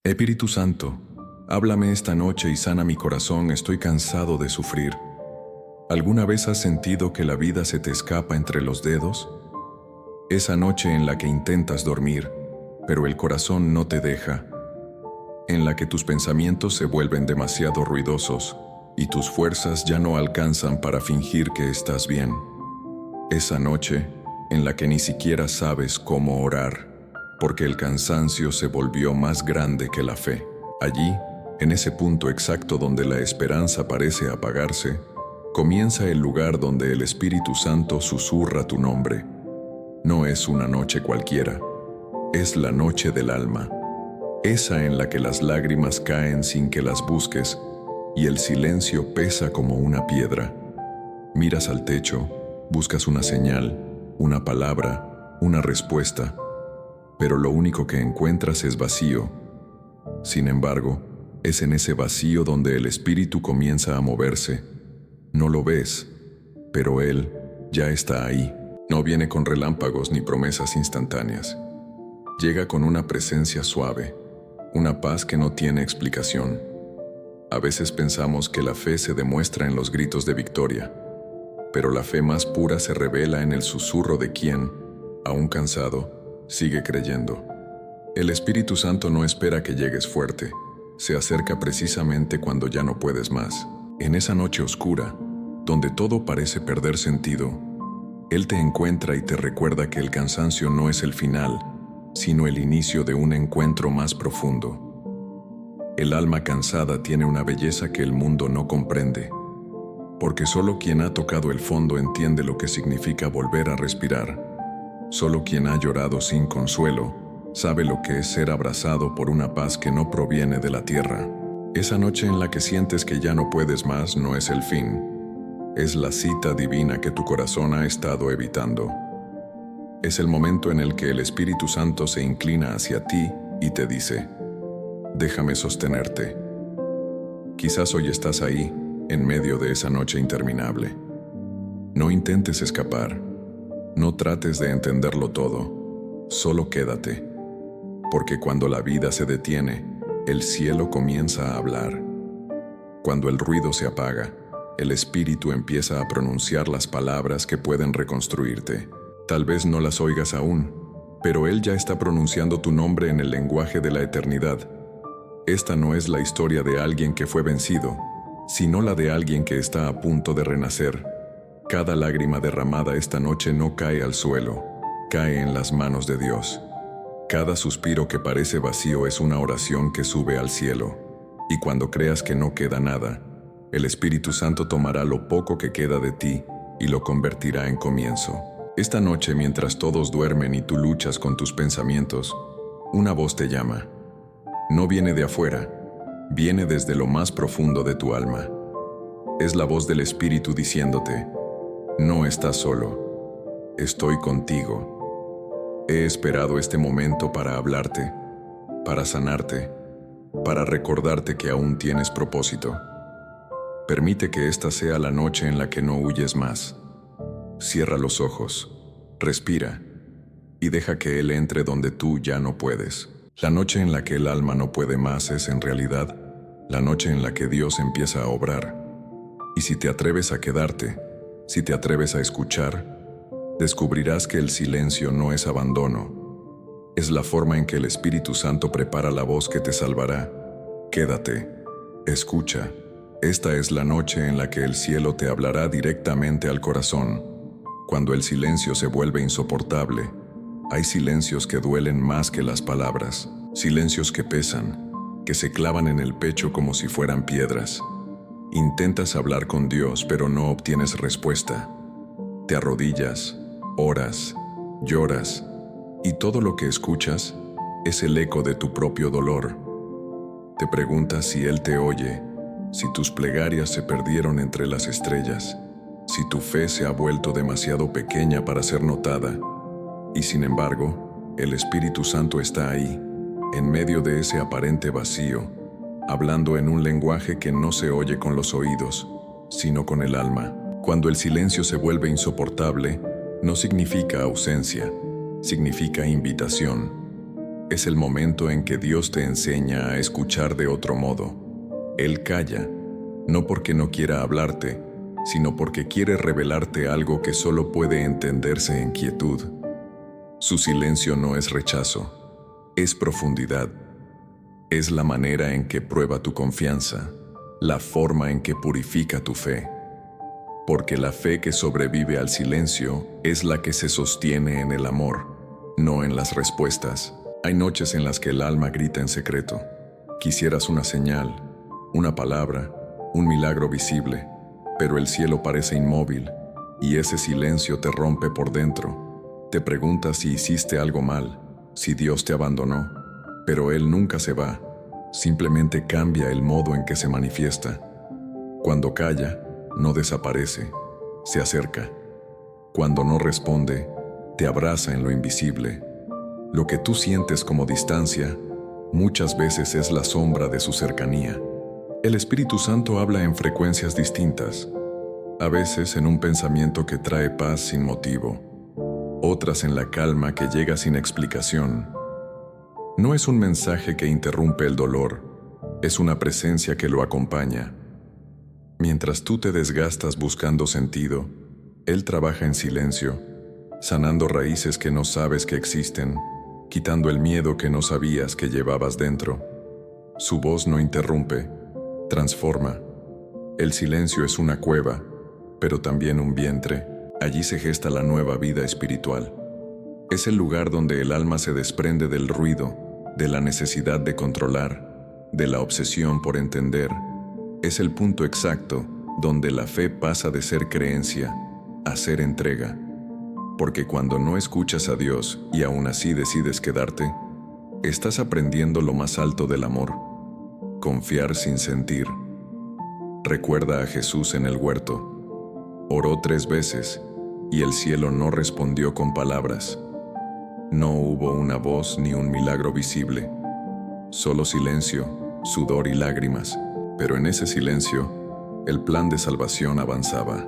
Espíritu Santo, háblame esta noche y sana mi corazón, estoy cansado de sufrir. ¿Alguna vez has sentido que la vida se te escapa entre los dedos? Esa noche en la que intentas dormir, pero el corazón no te deja. En la que tus pensamientos se vuelven demasiado ruidosos y tus fuerzas ya no alcanzan para fingir que estás bien. Esa noche en la que ni siquiera sabes cómo orar, porque el cansancio se volvió más grande que la fe. Allí, en ese punto exacto donde la esperanza parece apagarse, comienza el lugar donde el Espíritu Santo susurra tu nombre. No es una noche cualquiera, es la noche del alma, esa en la que las lágrimas caen sin que las busques y el silencio pesa como una piedra. Miras al techo, buscas una señal, una palabra, una respuesta, pero lo único que encuentras es vacío. Sin embargo, es en ese vacío donde el espíritu comienza a moverse. No lo ves, pero él ya está ahí. No viene con relámpagos ni promesas instantáneas. Llega con una presencia suave, una paz que no tiene explicación. A veces pensamos que la fe se demuestra en los gritos de victoria, pero la fe más pura se revela en el susurro de quien, aún cansado, sigue creyendo. El Espíritu Santo no espera que llegues fuerte, se acerca precisamente cuando ya no puedes más. En esa noche oscura, donde todo parece perder sentido, Él te encuentra y te recuerda que el cansancio no es el final, sino el inicio de un encuentro más profundo. El alma cansada tiene una belleza que el mundo no comprende, porque solo quien ha tocado el fondo entiende lo que significa volver a respirar. Solo quien ha llorado sin consuelo sabe lo que es ser abrazado por una paz que no proviene de la tierra. Esa noche en la que sientes que ya no puedes más no es el fin, es la cita divina que tu corazón ha estado evitando. Es el momento en el que el Espíritu Santo se inclina hacia ti y te dice: déjame sostenerte. Quizás hoy estás ahí, en medio de esa noche interminable. No intentes escapar. No trates de entenderlo todo, solo quédate, porque cuando la vida se detiene, el cielo comienza a hablar. Cuando el ruido se apaga, el Espíritu empieza a pronunciar las palabras que pueden reconstruirte. Tal vez no las oigas aún, pero Él ya está pronunciando tu nombre en el lenguaje de la eternidad. Esta no es la historia de alguien que fue vencido, sino la de alguien que está a punto de renacer. Cada lágrima derramada esta noche no cae al suelo, cae en las manos de Dios. Cada suspiro que parece vacío es una oración que sube al cielo. Y cuando creas que no queda nada, el Espíritu Santo tomará lo poco que queda de ti y lo convertirá en comienzo. Esta noche, mientras todos duermen y tú luchas con tus pensamientos, una voz te llama. No viene de afuera, viene desde lo más profundo de tu alma. Es la voz del Espíritu diciéndote: no estás solo, estoy contigo. He esperado este momento para hablarte, para sanarte, para recordarte que aún tienes propósito. Permite que esta sea la noche en la que no huyes más. Cierra los ojos, respira y deja que Él entre donde tú ya no puedes. La noche en la que el alma no puede más es en realidad la noche en la que Dios empieza a obrar. Y si te atreves a quedarte, si te atreves a escuchar, descubrirás que el silencio no es abandono. Es la forma en que el Espíritu Santo prepara la voz que te salvará. Quédate, escucha. Esta es la noche en la que el cielo te hablará directamente al corazón. Cuando el silencio se vuelve insoportable, hay silencios que duelen más que las palabras, silencios que pesan, que se clavan en el pecho como si fueran piedras. Intentas hablar con Dios, pero no obtienes respuesta. Te arrodillas, oras, lloras, y todo lo que escuchas es el eco de tu propio dolor. Te preguntas si Él te oye, si tus plegarias se perdieron entre las estrellas, si tu fe se ha vuelto demasiado pequeña para ser notada. Y sin embargo, el Espíritu Santo está ahí, en medio de ese aparente vacío, hablando en un lenguaje que no se oye con los oídos, sino con el alma. Cuando el silencio se vuelve insoportable, no significa ausencia, significa invitación. Es el momento en que Dios te enseña a escuchar de otro modo. Él calla, no porque no quiera hablarte, sino porque quiere revelarte algo que solo puede entenderse en quietud. Su silencio no es rechazo, es profundidad. Es la manera en que prueba tu confianza, la forma en que purifica tu fe. Porque la fe que sobrevive al silencio es la que se sostiene en el amor, no en las respuestas. Hay noches en las que el alma grita en secreto. Quisieras una señal, una palabra, un milagro visible, pero el cielo parece inmóvil y ese silencio te rompe por dentro. Te preguntas si hiciste algo mal, si Dios te abandonó, pero Él nunca se va, simplemente cambia el modo en que se manifiesta. Cuando calla, no desaparece, se acerca. Cuando no responde, te abraza en lo invisible. Lo que tú sientes como distancia, muchas veces es la sombra de su cercanía. El Espíritu Santo habla en frecuencias distintas, a veces en un pensamiento que trae paz sin motivo, otras en la calma que llega sin explicación. No es un mensaje que interrumpe el dolor, es una presencia que lo acompaña. Mientras tú te desgastas buscando sentido, Él trabaja en silencio, sanando raíces que no sabes que existen, quitando el miedo que no sabías que llevabas dentro. Su voz no interrumpe, transforma. El silencio es una cueva, pero también un vientre. Allí se gesta la nueva vida espiritual. Es el lugar donde el alma se desprende del ruido, de la necesidad de controlar, de la obsesión por entender. Es el punto exacto donde la fe pasa de ser creencia a ser entrega. Porque cuando no escuchas a Dios y aún así decides quedarte, estás aprendiendo lo más alto del amor: confiar sin sentir. Recuerda a Jesús en el huerto. Oró 3 veces y el cielo no respondió con palabras. No hubo una voz ni un milagro visible, solo silencio, sudor y lágrimas. Pero en ese silencio, el plan de salvación avanzaba.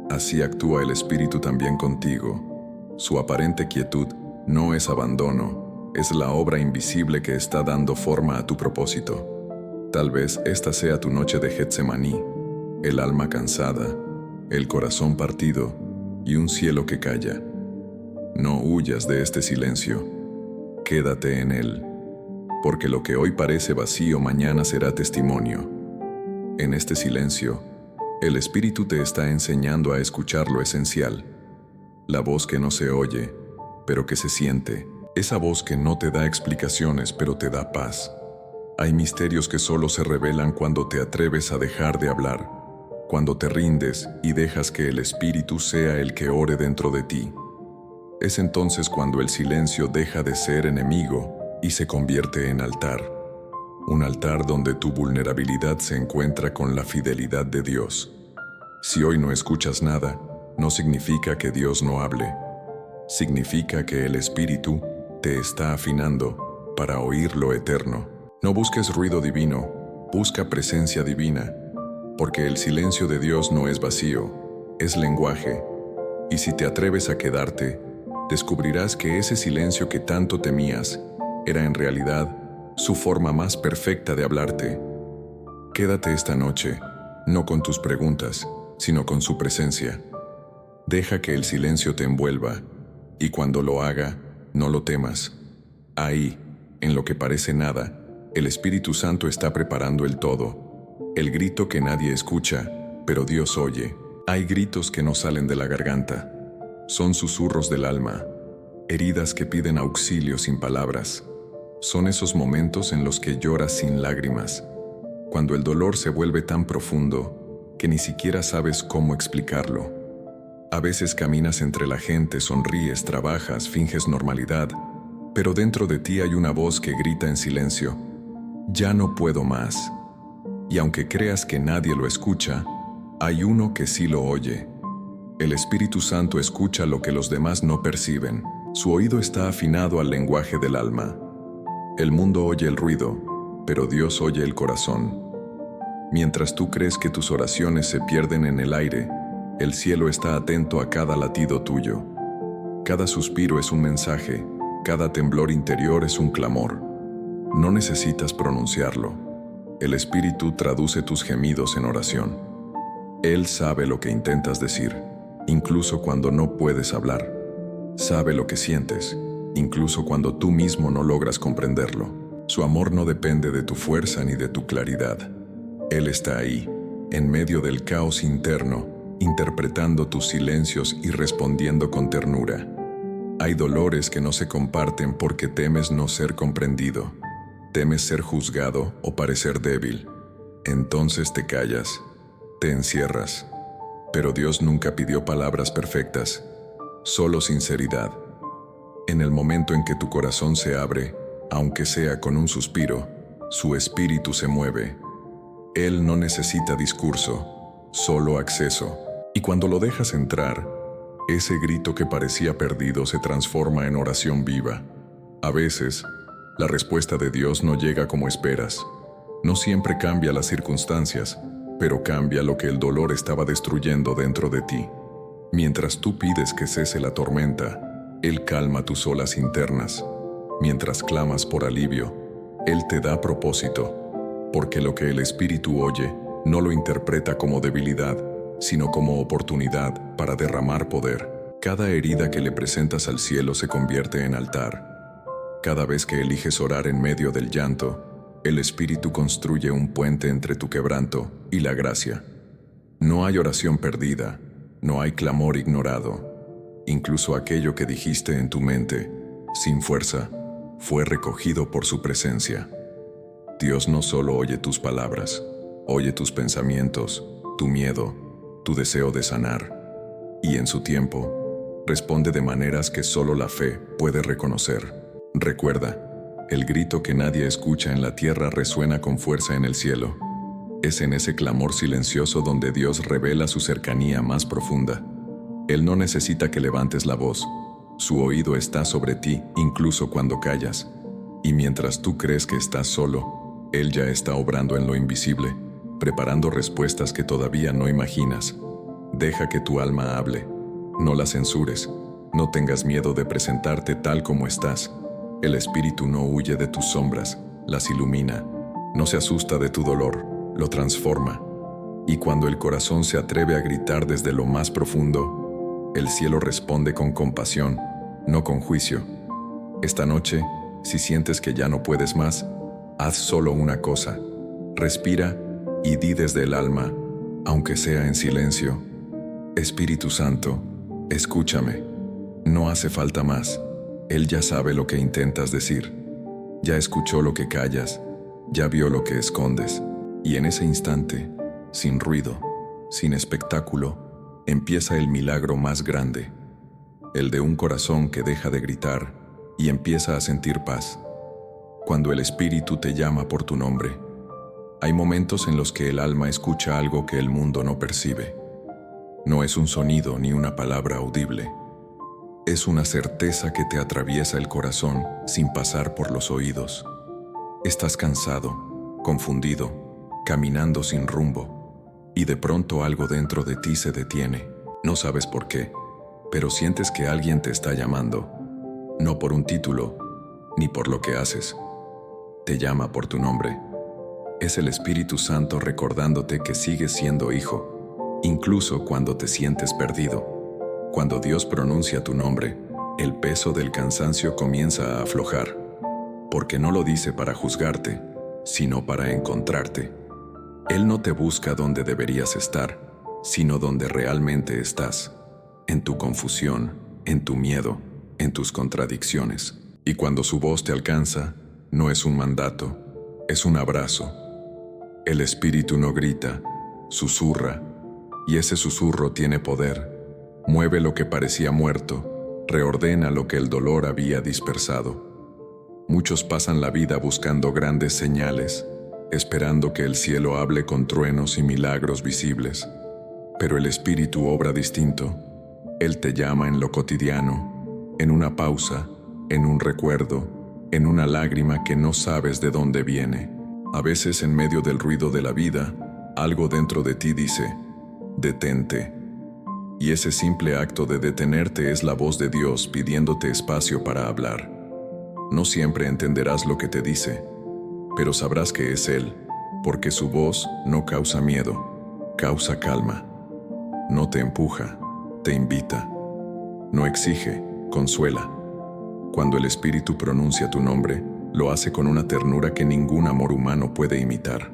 Así actúa el Espíritu también contigo. Su aparente quietud no es abandono, es la obra invisible que está dando forma a tu propósito. Tal vez esta sea tu noche de Getsemaní, el alma cansada, el corazón partido y un cielo que calla. No huyas de este silencio, quédate en él, porque lo que hoy parece vacío mañana será testimonio. En este silencio, el Espíritu te está enseñando a escuchar lo esencial, la voz que no se oye, pero que se siente, esa voz que no te da explicaciones, pero te da paz. Hay misterios que solo se revelan cuando te atreves a dejar de hablar, cuando te rindes y dejas que el Espíritu sea el que ore dentro de ti. Es entonces cuando el silencio deja de ser enemigo y se convierte en altar. Un altar donde tu vulnerabilidad se encuentra con la fidelidad de Dios. Si hoy no escuchas nada, no significa que Dios no hable. Significa que el Espíritu te está afinando para oír lo eterno. No busques ruido divino, busca presencia divina, porque el silencio de Dios no es vacío, es lenguaje. Y si te atreves a quedarte, descubrirás que ese silencio que tanto temías era en realidad su forma más perfecta de hablarte. Quédate esta noche, no con tus preguntas, sino con su presencia. Deja que el silencio te envuelva, y cuando lo haga, no lo temas. Ahí, en lo que parece nada, el Espíritu Santo está preparando el todo. El grito que nadie escucha, pero Dios oye. Hay gritos que no salen de la garganta. Son susurros del alma, heridas que piden auxilio sin palabras. Son esos momentos en los que lloras sin lágrimas, cuando el dolor se vuelve tan profundo que ni siquiera sabes cómo explicarlo. A veces caminas entre la gente, sonríes, trabajas, finges normalidad, pero dentro de ti hay una voz que grita en silencio: ya no puedo más. Y aunque creas que nadie lo escucha, hay uno que sí lo oye. El Espíritu Santo escucha lo que los demás no perciben. Su oído está afinado al lenguaje del alma. El mundo oye el ruido, pero Dios oye el corazón. Mientras tú crees que tus oraciones se pierden en el aire, el cielo está atento a cada latido tuyo. Cada suspiro es un mensaje, Cada temblor interior es un clamor. No necesitas pronunciarlo. El Espíritu traduce tus gemidos en oración. Él sabe lo que intentas decir, incluso cuando no puedes hablar. Sabe lo que sientes, incluso cuando tú mismo no logras comprenderlo. Su amor no depende de tu fuerza ni de tu claridad. Él está ahí, en medio del caos interno, interpretando tus silencios y respondiendo con ternura. Hay dolores que no se comparten porque temes no ser comprendido. Temes ser juzgado o parecer débil. Entonces te callas, te encierras. Pero Dios nunca pidió palabras perfectas, solo sinceridad. En el momento en que tu corazón se abre, aunque sea con un suspiro, su espíritu se mueve. Él no necesita discurso, solo acceso. Y cuando lo dejas entrar, ese grito que parecía perdido se transforma en oración viva. A veces, la respuesta de Dios no llega como esperas. No siempre cambia las circunstancias, pero cambia lo que el dolor estaba destruyendo dentro de ti. Mientras tú pides que cese la tormenta, Él calma tus olas internas. Mientras clamas por alivio, Él te da propósito, porque lo que el Espíritu oye no lo interpreta como debilidad, sino como oportunidad para derramar poder. Cada herida que le presentas al cielo se convierte en altar. Cada vez que eliges orar en medio del llanto, el Espíritu construye un puente entre tu quebranto y la gracia. No hay oración perdida, no hay clamor ignorado. Incluso aquello que dijiste en tu mente, sin fuerza, fue recogido por su presencia. Dios no solo oye tus palabras, oye tus pensamientos, tu miedo, tu deseo de sanar. Y en su tiempo, responde de maneras que solo la fe puede reconocer. Recuerda, el grito que nadie escucha en la tierra resuena con fuerza en el cielo. Es en ese clamor silencioso donde Dios revela su cercanía más profunda. Él no necesita que levantes la voz. Su oído está sobre ti incluso cuando callas. Y mientras tú crees que estás solo, Él ya está obrando en lo invisible, preparando respuestas que todavía no imaginas. Deja que tu alma hable. No la censures. No tengas miedo de presentarte tal como estás. El Espíritu no huye de tus sombras, las ilumina. No se asusta de tu dolor, lo transforma. Y cuando el corazón se atreve a gritar desde lo más profundo, el cielo responde con compasión, no con juicio. Esta noche, si sientes que ya no puedes más, haz solo una cosa. Respira y di desde el alma, aunque sea en silencio: Espíritu Santo, escúchame. No hace falta más. Él ya sabe lo que intentas decir. Ya escuchó lo que callas. Ya vio lo que escondes. Y en ese instante, sin ruido, sin espectáculo, empieza el milagro más grande. El de un corazón que deja de gritar y empieza a sentir paz. Cuando el Espíritu te llama por tu nombre, hay momentos en los que el alma escucha algo que el mundo no percibe. No es un sonido ni una palabra audible. Es una certeza que te atraviesa el corazón sin pasar por los oídos. Estás cansado, confundido, caminando sin rumbo, y de pronto algo dentro de ti se detiene. No sabes por qué, pero sientes que alguien te está llamando, no por un título, ni por lo que haces. Te llama por tu nombre. Es el Espíritu Santo recordándote que sigues siendo hijo, incluso cuando te sientes perdido. Cuando Dios pronuncia tu nombre, el peso del cansancio comienza a aflojar, porque no lo dice para juzgarte, sino para encontrarte. Él no te busca donde deberías estar, sino donde realmente estás, en tu confusión, en tu miedo, en tus contradicciones. Y cuando su voz te alcanza, no es un mandato, es un abrazo. El Espíritu no grita, susurra, y ese susurro tiene poder. Mueve lo que parecía muerto, reordena lo que el dolor había dispersado. Muchos pasan la vida buscando grandes señales, esperando que el cielo hable con truenos y milagros visibles. Pero el Espíritu obra distinto. Él te llama en lo cotidiano, en una pausa, en un recuerdo, en una lágrima que no sabes de dónde viene. A veces, en medio del ruido de la vida, algo dentro de ti dice: detente. Y ese simple acto de detenerte es la voz de Dios pidiéndote espacio para hablar. No siempre entenderás lo que te dice, pero sabrás que es Él, porque su voz no causa miedo, causa calma. No te empuja, te invita. No exige, consuela. Cuando el Espíritu pronuncia tu nombre, lo hace con una ternura que ningún amor humano puede imitar.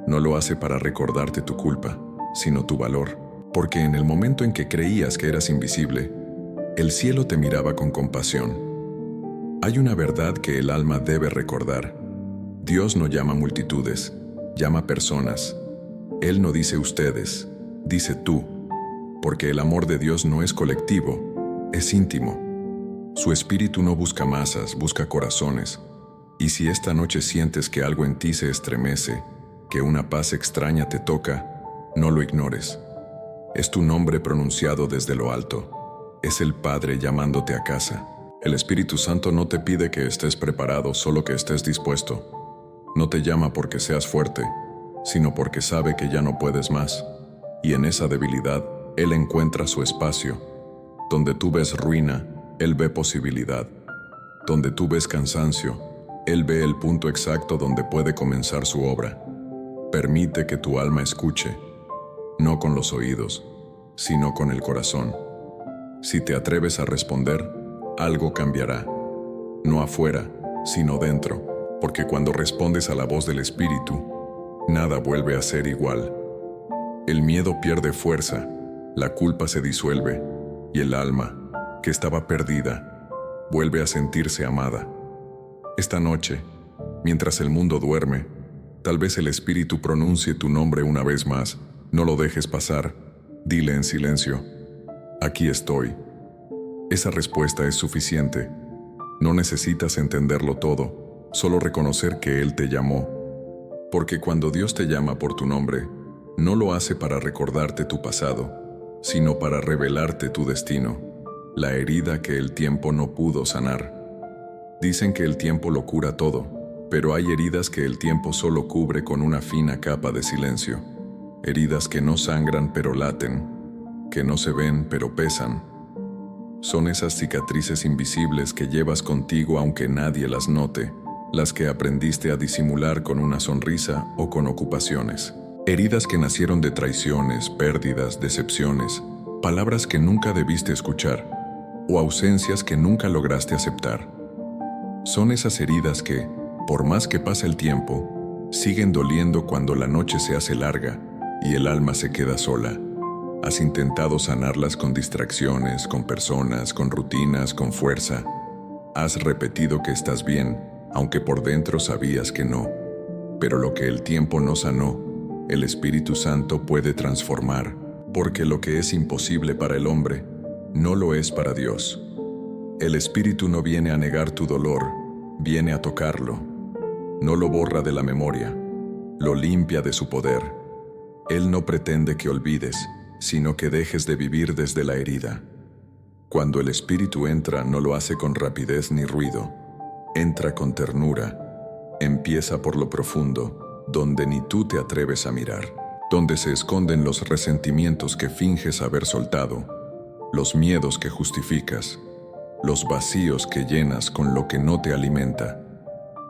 No lo hace para recordarte tu culpa, sino tu valor, porque en el momento en que creías que eras invisible, el cielo te miraba con compasión. Hay una verdad que el alma debe recordar. Dios no llama multitudes, llama personas. Él no dice ustedes, dice tú, porque el amor de Dios no es colectivo, es íntimo. Su espíritu no busca masas, busca corazones. Y si esta noche sientes que algo en ti se estremece, que una paz extraña te toca, no lo ignores. Es tu nombre pronunciado desde lo alto. Es el Padre llamándote a casa. El Espíritu Santo no te pide que estés preparado, solo que estés dispuesto. No te llama porque seas fuerte, sino porque sabe que ya no puedes más. Y en esa debilidad, Él encuentra su espacio. Donde tú ves ruina, Él ve posibilidad. Donde tú ves cansancio, Él ve el punto exacto donde puede comenzar su obra. Permite que tu alma escuche, no con los oídos, sino con el corazón. Si te atreves a responder, algo cambiará. No afuera, sino dentro, porque cuando respondes a la voz del Espíritu, nada vuelve a ser igual. El miedo pierde fuerza, la culpa se disuelve, y el alma, que estaba perdida, vuelve a sentirse amada. Esta noche, mientras el mundo duerme, tal vez el Espíritu pronuncie tu nombre una vez más. No lo dejes pasar, dile en silencio: aquí estoy. Esa respuesta es suficiente. No necesitas entenderlo todo, solo reconocer que Él te llamó. Porque cuando Dios te llama por tu nombre, no lo hace para recordarte tu pasado, sino para revelarte tu destino, la herida que el tiempo no pudo sanar. Dicen que el tiempo lo cura todo, pero hay heridas que el tiempo solo cubre con una fina capa de silencio. Heridas que no sangran pero laten, que no se ven pero pesan. Son esas cicatrices invisibles que llevas contigo aunque nadie las note, las que aprendiste a disimular con una sonrisa o con ocupaciones. Heridas que nacieron de traiciones, pérdidas, decepciones, palabras que nunca debiste escuchar, o ausencias que nunca lograste aceptar. Son esas heridas que, por más que pase el tiempo, siguen doliendo cuando la noche se hace larga y el alma se queda sola. Has intentado sanarlas con distracciones, con personas, con rutinas, con fuerza. Has repetido que estás bien, aunque por dentro sabías que no. Pero lo que el tiempo no sanó, el Espíritu Santo puede transformar, porque lo que es imposible para el hombre, no lo es para Dios. El Espíritu no viene a negar tu dolor, viene a tocarlo. No lo borra de la memoria, lo limpia de su poder. Él no pretende que olvides, sino que dejes de vivir desde la herida. Cuando el Espíritu entra, no lo hace con rapidez ni ruido. Entra con ternura. Empieza por lo profundo, donde ni tú te atreves a mirar, donde se esconden los resentimientos que finges haber soltado, los miedos que justificas, los vacíos que llenas con lo que no te alimenta.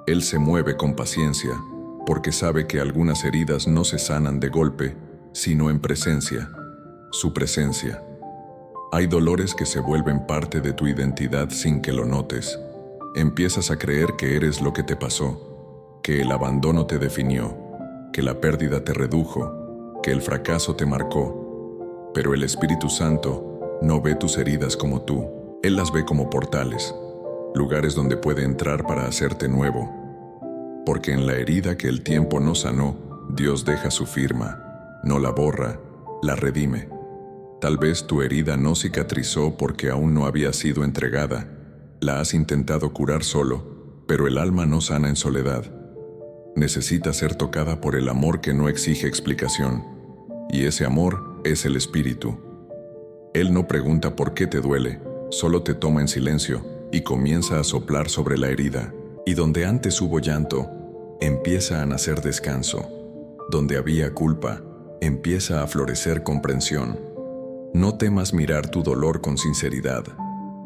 Él se mueve con paciencia, porque sabe que algunas heridas no se sanan de golpe, sino en presencia, su presencia. Hay dolores que se vuelven parte de tu identidad sin que lo notes. Empiezas a creer que eres lo que te pasó, que el abandono te definió, que la pérdida te redujo, que el fracaso te marcó. Pero el Espíritu Santo no ve tus heridas como tú. Él las ve como portales, lugares donde puede entrar para hacerte nuevo. Porque en la herida que el tiempo no sanó, Dios deja su firma, no la borra, la redime. Tal vez tu herida no cicatrizó porque aún no había sido entregada. La has intentado curar solo, pero el alma no sana en soledad. Necesita ser tocada por el amor que no exige explicación. Y ese amor es el Espíritu. Él no pregunta por qué te duele, solo te toma en silencio y comienza a soplar sobre la herida. Y donde antes hubo llanto, empieza a nacer descanso. Donde había culpa, empieza a florecer comprensión. No temas mirar tu dolor con sinceridad.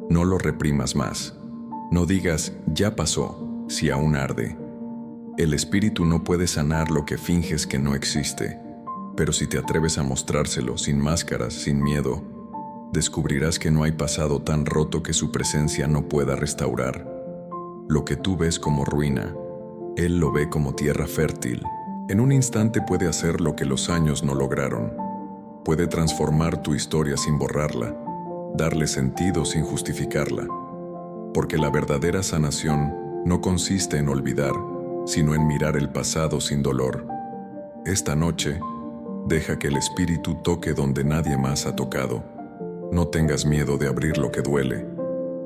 No lo reprimas más. No digas, ya pasó, si aún arde. El espíritu no puede sanar lo que finges que no existe, pero si te atreves a mostrárselo sin máscaras, sin miedo, descubrirás que no hay pasado tan roto que su presencia no pueda restaurar. Lo que tú ves como ruina, Él lo ve como tierra fértil. En un instante puede hacer lo que los años no lograron. Puede transformar tu historia sin borrarla, darle sentido sin justificarla. Porque la verdadera sanación no consiste en olvidar, sino en mirar el pasado sin dolor. Esta noche, deja que el espíritu toque donde nadie más ha tocado. No tengas miedo de abrir lo que duele,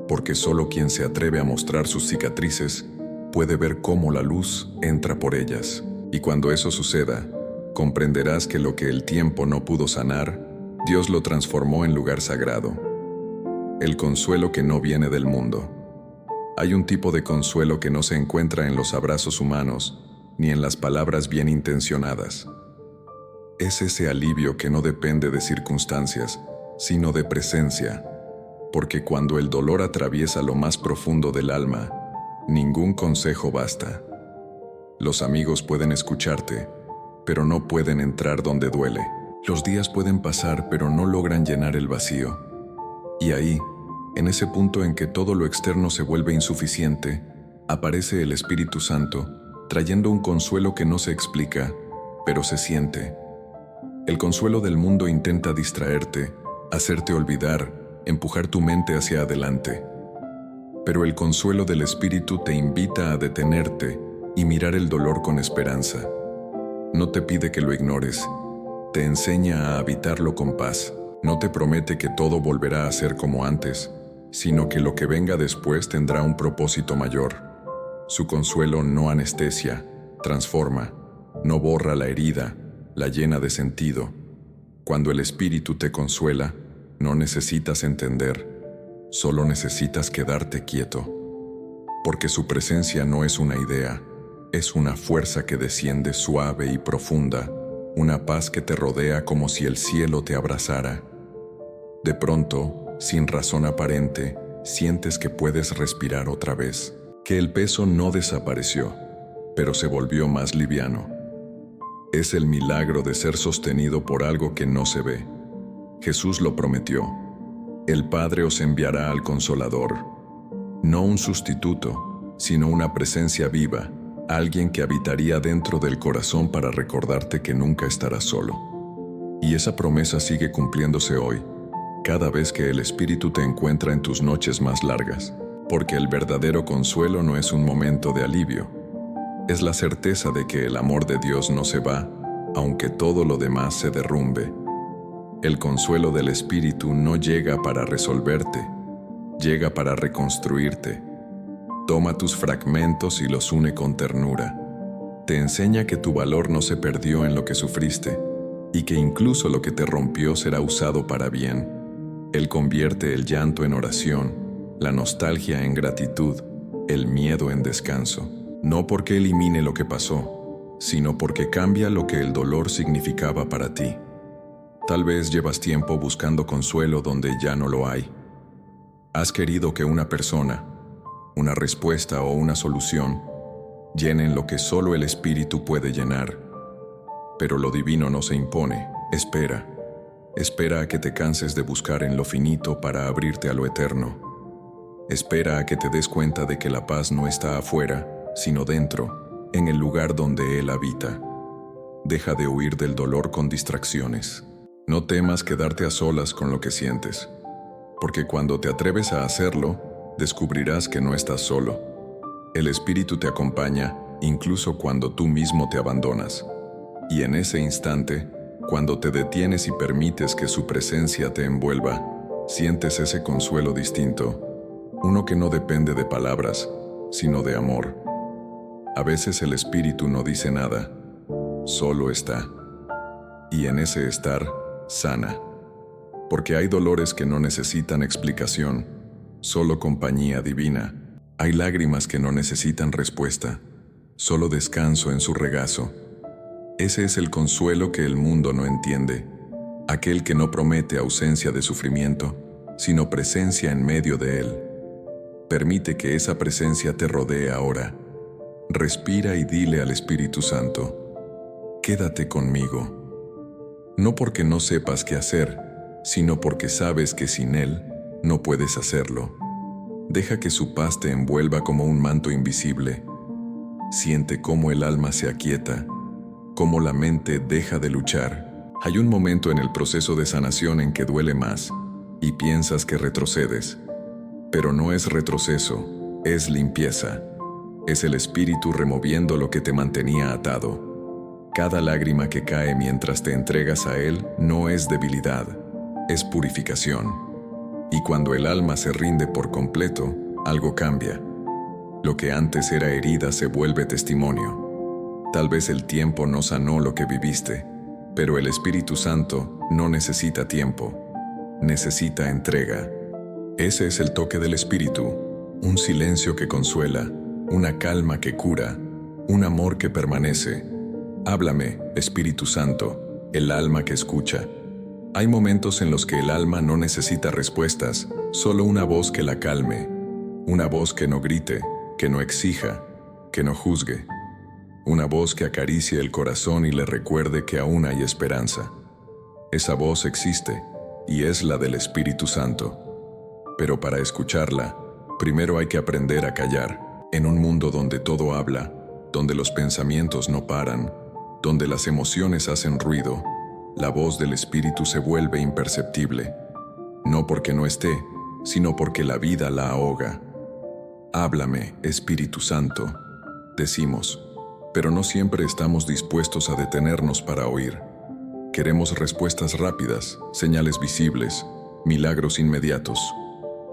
porque solo quien se atreve a mostrar sus cicatrices puede ver cómo la luz entra por ellas. Y cuando eso suceda, comprenderás que lo que el tiempo no pudo sanar, Dios lo transformó en lugar sagrado. El consuelo que no viene del mundo. Hay un tipo de consuelo que no se encuentra en los abrazos humanos, ni en las palabras bien intencionadas. Es ese alivio que no depende de circunstancias, sino de presencia, porque cuando el dolor atraviesa lo más profundo del alma, ningún consejo basta. Los amigos pueden escucharte, pero no pueden entrar donde duele. Los días pueden pasar, pero no logran llenar el vacío. Y ahí, en ese punto en que todo lo externo se vuelve insuficiente, aparece el Espíritu Santo, trayendo un consuelo que no se explica, pero se siente. El consuelo del mundo intenta distraerte, hacerte olvidar, empujar tu mente hacia adelante. Pero el consuelo del Espíritu te invita a detenerte y mirar el dolor con esperanza. No te pide que lo ignores, te enseña a habitarlo con paz. No te promete que todo volverá a ser como antes, sino que lo que venga después tendrá un propósito mayor. Su consuelo no anestesia, transforma, no borra la herida, la llena de sentido. Cuando el Espíritu te consuela, no necesitas entender, solo necesitas quedarte quieto. Porque su presencia no es una idea, es una fuerza que desciende suave y profunda, una paz que te rodea como si el cielo te abrazara. De pronto, sin razón aparente, sientes que puedes respirar otra vez, que el peso no desapareció, pero se volvió más liviano. Es el milagro de ser sostenido por algo que no se ve. Jesús lo prometió. El Padre os enviará al Consolador, no un sustituto, sino una presencia viva, alguien que habitaría dentro del corazón para recordarte que nunca estarás solo. Y esa promesa sigue cumpliéndose hoy, cada vez que el Espíritu te encuentra en tus noches más largas, porque el verdadero consuelo no es un momento de alivio, es la certeza de que el amor de Dios no se va, aunque todo lo demás se derrumbe. El consuelo del Espíritu no llega para resolverte, llega para reconstruirte. Toma tus fragmentos y los une con ternura. Te enseña que tu valor no se perdió en lo que sufriste, y que incluso lo que te rompió será usado para bien. Él convierte el llanto en oración, la nostalgia en gratitud, el miedo en descanso. No porque elimine lo que pasó, sino porque cambia lo que el dolor significaba para ti. Tal vez llevas tiempo buscando consuelo donde ya no lo hay. Has querido que una persona, una respuesta o una solución llenen lo que solo el Espíritu puede llenar. Pero lo divino no se impone, espera. Espera a que te canses de buscar en lo finito para abrirte a lo eterno. Espera a que te des cuenta de que la paz no está afuera, sino dentro, en el lugar donde Él habita. Deja de huir del dolor con distracciones. No temas quedarte a solas con lo que sientes, porque cuando te atreves a hacerlo, descubrirás que no estás solo. El Espíritu te acompaña incluso cuando tú mismo te abandonas. Y en ese instante, cuando te detienes y permites que su presencia te envuelva, sientes ese consuelo distinto, uno que no depende de palabras, sino de amor. A veces el Espíritu no dice nada, solo está. Y en ese estar, sana. Porque hay dolores que no necesitan explicación, solo compañía divina. Hay lágrimas que no necesitan respuesta, solo descanso en su regazo. Ese es el consuelo que el mundo no entiende, aquel que no promete ausencia de sufrimiento, sino presencia en medio de él. Permite que esa presencia te rodee ahora. Respira y dile al Espíritu Santo: quédate conmigo. No porque no sepas qué hacer, sino porque sabes que sin Él no puedes hacerlo. Deja que su paz te envuelva como un manto invisible. Siente cómo el alma se aquieta, cómo la mente deja de luchar. Hay un momento en el proceso de sanación en que duele más y piensas que retrocedes. Pero no es retroceso, es limpieza. Es el Espíritu removiendo lo que te mantenía atado. Cada lágrima que cae mientras te entregas a Él no es debilidad, es purificación. Y cuando el alma se rinde por completo, algo cambia. Lo que antes era herida se vuelve testimonio. Tal vez el tiempo no sanó lo que viviste, pero el Espíritu Santo no necesita tiempo, necesita entrega. Ese es el toque del Espíritu, un silencio que consuela, una calma que cura, un amor que permanece. Háblame, Espíritu Santo, el alma que escucha. Hay momentos en los que el alma no necesita respuestas, solo una voz que la calme, una voz que no grite, que no exija, que no juzgue, una voz que acaricie el corazón y le recuerde que aún hay esperanza. Esa voz existe y es la del Espíritu Santo. Pero para escucharla, primero hay que aprender a callar. En un mundo donde todo habla, donde los pensamientos no paran, donde las emociones hacen ruido, la voz del Espíritu se vuelve imperceptible. No porque no esté, sino porque la vida la ahoga. Háblame, Espíritu Santo, decimos, pero no siempre estamos dispuestos a detenernos para oír. Queremos respuestas rápidas, señales visibles, milagros inmediatos.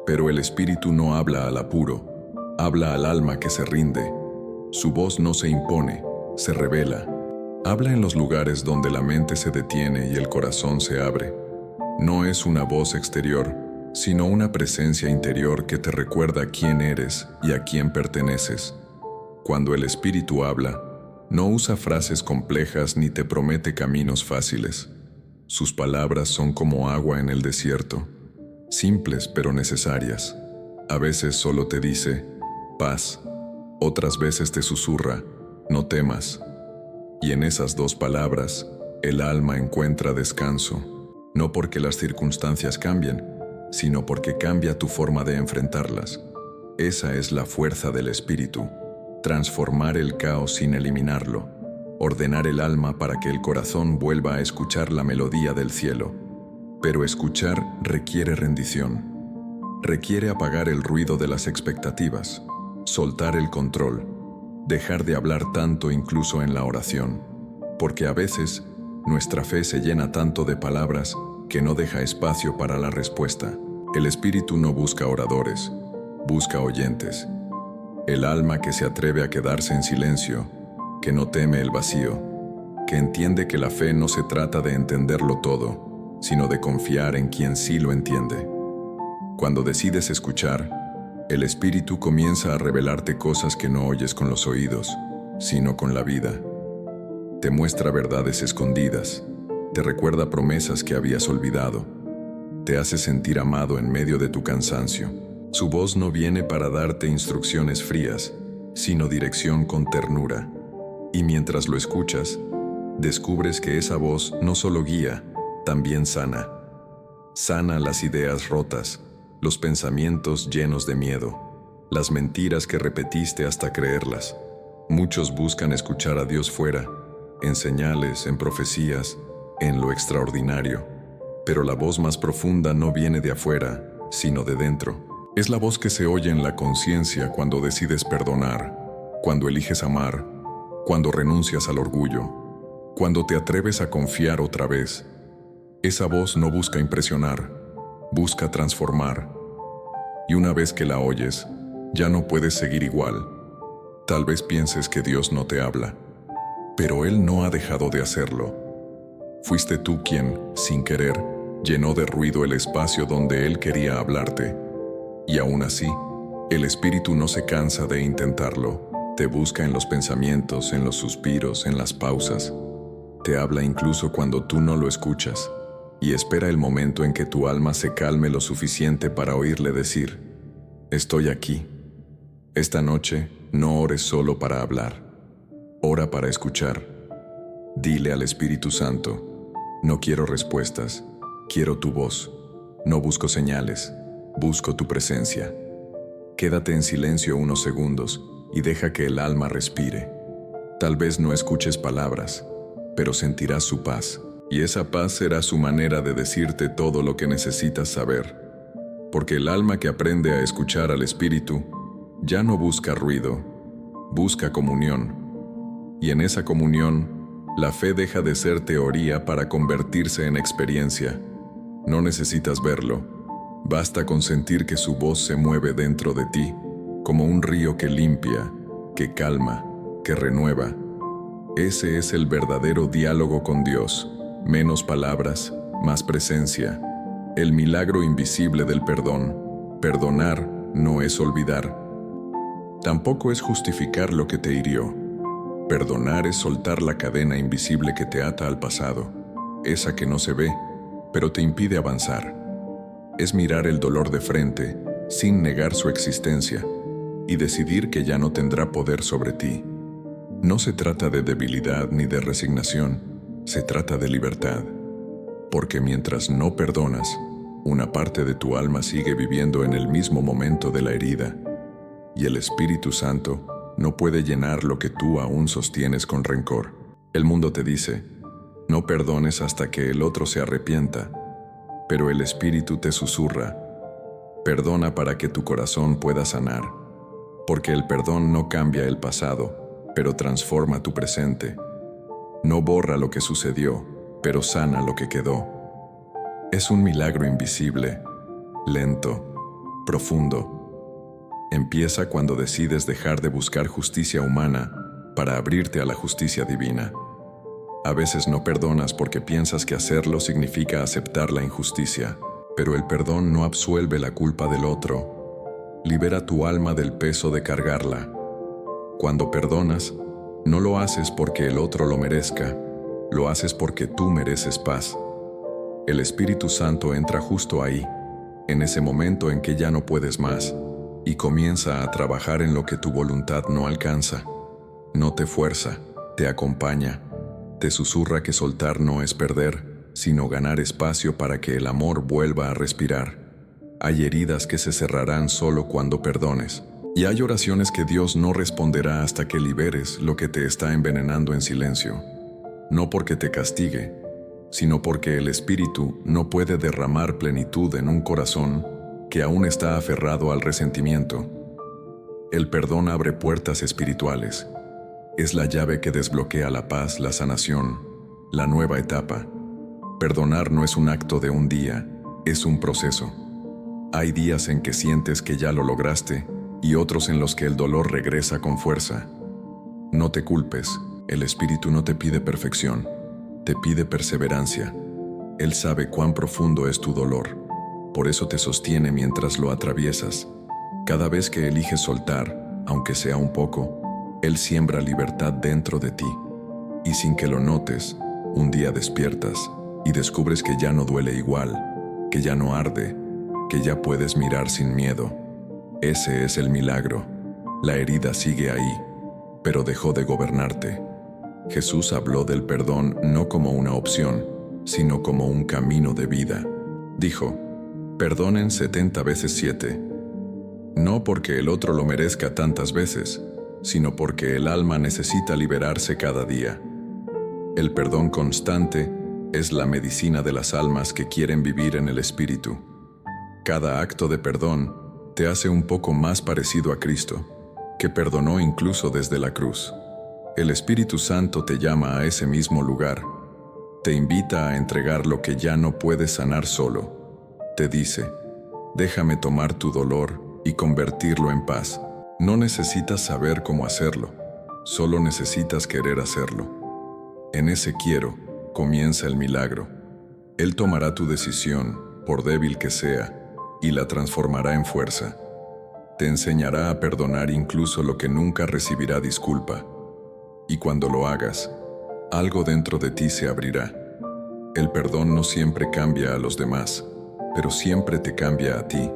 Pero el Espíritu no habla al apuro, habla al alma que se rinde. Su voz no se impone, se revela. Habla en los lugares donde la mente se detiene y el corazón se abre. No es una voz exterior, sino una presencia interior que te recuerda quién eres y a quién perteneces. Cuando el Espíritu habla, no usa frases complejas ni te promete caminos fáciles. Sus palabras son como agua en el desierto, simples pero necesarias. A veces solo te dice, paz. Otras veces te susurra, no temas. Y en esas dos palabras, el alma encuentra descanso. No porque las circunstancias cambien, sino porque cambia tu forma de enfrentarlas. Esa es la fuerza del Espíritu. Transformar el caos sin eliminarlo. Ordenar el alma para que el corazón vuelva a escuchar la melodía del cielo. Pero escuchar requiere rendición. Requiere apagar el ruido de las expectativas, soltar el control, dejar de hablar tanto incluso en la oración, porque a veces nuestra fe se llena tanto de palabras que no deja espacio para la respuesta. El Espíritu no busca oradores, busca oyentes. El alma que se atreve a quedarse en silencio, que no teme el vacío, que entiende que la fe no se trata de entenderlo todo, sino de confiar en quien sí lo entiende. Cuando decides escuchar, el Espíritu comienza a revelarte cosas que no oyes con los oídos, sino con la vida. Te muestra verdades escondidas, te recuerda promesas que habías olvidado, te hace sentir amado en medio de tu cansancio. Su voz no viene para darte instrucciones frías, sino dirección con ternura. Y mientras lo escuchas, descubres que esa voz no solo guía, también sana. Sana las ideas rotas, los pensamientos llenos de miedo, las mentiras que repetiste hasta creerlas. Muchos buscan escuchar a Dios fuera, en señales, en profecías, en lo extraordinario. Pero la voz más profunda no viene de afuera, sino de dentro. Es la voz que se oye en la conciencia cuando decides perdonar, cuando eliges amar, cuando renuncias al orgullo, cuando te atreves a confiar otra vez. Esa voz no busca impresionar, busca transformar. Y una vez que la oyes, ya no puedes seguir igual. Tal vez pienses que Dios no te habla, pero Él no ha dejado de hacerlo. Fuiste tú quien, sin querer, llenó de ruido el espacio donde Él quería hablarte. Y aún así, el Espíritu no se cansa de intentarlo. Te busca en los pensamientos, en los suspiros, en las pausas. Te habla incluso cuando tú no lo escuchas. Y espera el momento en que tu alma se calme lo suficiente para oírle decir, Estoy aquí. Esta noche no ores solo para hablar. Ora para escuchar. Dile al Espíritu Santo: no quiero respuestas, quiero tu voz. No busco señales, busco tu presencia. Quédate en silencio unos segundos y deja que el alma respire. Tal vez no escuches palabras, pero sentirás su paz, y esa paz será su manera de decirte todo lo que necesitas saber. Porque el alma que aprende a escuchar al Espíritu ya no busca ruido, busca comunión. Y en esa comunión, la fe deja de ser teoría para convertirse en experiencia. No necesitas verlo, basta con sentir que su voz se mueve dentro de ti, como un río que limpia, que calma, que renueva. Ese es el verdadero diálogo con Dios. Menos palabras, más presencia. El milagro invisible del perdón. Perdonar no es olvidar. Tampoco es justificar lo que te hirió. Perdonar es soltar la cadena invisible que te ata al pasado, esa que no se ve, pero te impide avanzar. Es mirar el dolor de frente, sin negar su existencia, y decidir que ya no tendrá poder sobre ti. No se trata de debilidad ni de resignación, se trata de libertad. Porque mientras no perdonas, una parte de tu alma sigue viviendo en el mismo momento de la herida, y el Espíritu Santo no puede llenar lo que tú aún sostienes con rencor. El mundo te dice: no perdones hasta que el otro se arrepienta, pero el Espíritu te susurra: perdona para que tu corazón pueda sanar, porque el perdón no cambia el pasado, pero transforma tu presente. No borra lo que sucedió, pero sana lo que quedó. Es un milagro invisible, lento, profundo. Empieza cuando decides dejar de buscar justicia humana para abrirte a la justicia divina. A veces no perdonas porque piensas que hacerlo significa aceptar la injusticia, pero el perdón no absuelve la culpa del otro. Libera tu alma del peso de cargarla. Cuando perdonas, no lo haces porque el otro lo merezca, lo haces porque tú mereces paz. El Espíritu Santo entra justo ahí, en ese momento en que ya no puedes más, y comienza a trabajar en lo que tu voluntad no alcanza. No te fuerza, te acompaña, te susurra que soltar no es perder, sino ganar espacio para que el amor vuelva a respirar. Hay heridas que se cerrarán solo cuando perdones, y hay oraciones que Dios no responderá hasta que liberes lo que te está envenenando en silencio. No porque te castigue, sino porque el Espíritu no puede derramar plenitud en un corazón que aún está aferrado al resentimiento. El perdón abre puertas espirituales. Es la llave que desbloquea la paz, la sanación, la nueva etapa. Perdonar no es un acto de un día, es un proceso. Hay días en que sientes que ya lo lograste y otros en los que el dolor regresa con fuerza. No te culpes, el Espíritu no te pide perfección, te pide perseverancia. Él sabe cuán profundo es tu dolor. Por eso te sostiene mientras lo atraviesas. Cada vez que eliges soltar, aunque sea un poco, Él siembra libertad dentro de ti. Y sin que lo notes, un día despiertas y descubres que ya no duele igual, que ya no arde, que ya puedes mirar sin miedo. Ese es el milagro. La herida sigue ahí, pero dejó de gobernarte. Jesús habló del perdón no como una opción, sino como un camino de vida. Dijo: perdonen 70 veces 7. No porque el otro lo merezca tantas veces, sino porque el alma necesita liberarse cada día. El perdón constante es la medicina de las almas que quieren vivir en el Espíritu. Cada acto de perdón te hace un poco más parecido a Cristo, que perdonó incluso desde la cruz. El Espíritu Santo te llama a ese mismo lugar. Te invita a entregar lo que ya no puedes sanar solo. Te dice: déjame tomar tu dolor y convertirlo en paz. No necesitas saber cómo hacerlo, solo necesitas querer hacerlo. En ese quiero comienza el milagro. Él tomará tu decisión, por débil que sea, y la transformará en fuerza. Te enseñará a perdonar incluso lo que nunca recibirá disculpa. Y cuando lo hagas, algo dentro de ti se abrirá. El perdón no siempre cambia a los demás, pero siempre te cambia a ti.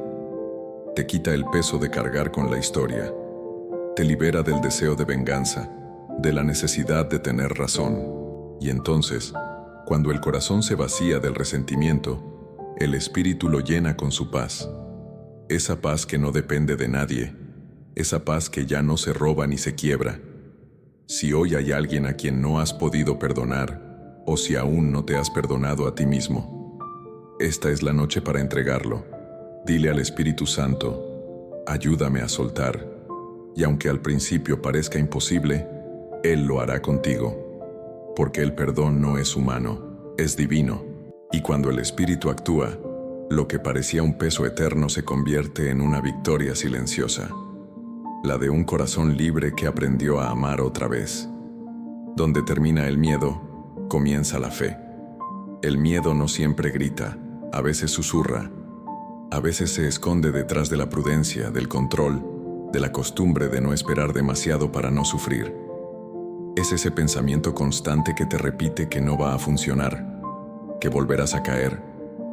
te quita el peso de cargar con la historia, te libera del deseo de venganza, de la necesidad de tener razón. Y entonces, cuando el corazón se vacía del resentimiento, el espíritu lo llena con su paz. Esa paz que no depende de nadie, esa paz que ya no se roba ni se quiebra. Si hoy hay alguien a quien no has podido perdonar, o si aún no te has perdonado a ti mismo, esta es la noche para entregarlo. Dile al Espíritu Santo, ayúdame a soltar, y aunque al principio parezca imposible, Él lo hará contigo, porque el perdón no es humano, es divino, y cuando el Espíritu actúa, lo que parecía un peso eterno se convierte en una victoria silenciosa, la de un corazón libre que aprendió a amar otra vez. Donde termina el miedo, comienza la fe. El miedo no siempre grita, a veces susurra, a veces se esconde detrás de la prudencia, del control, de la costumbre de no esperar demasiado para no sufrir. Es ese pensamiento constante que te repite que no va a funcionar, que volverás a caer,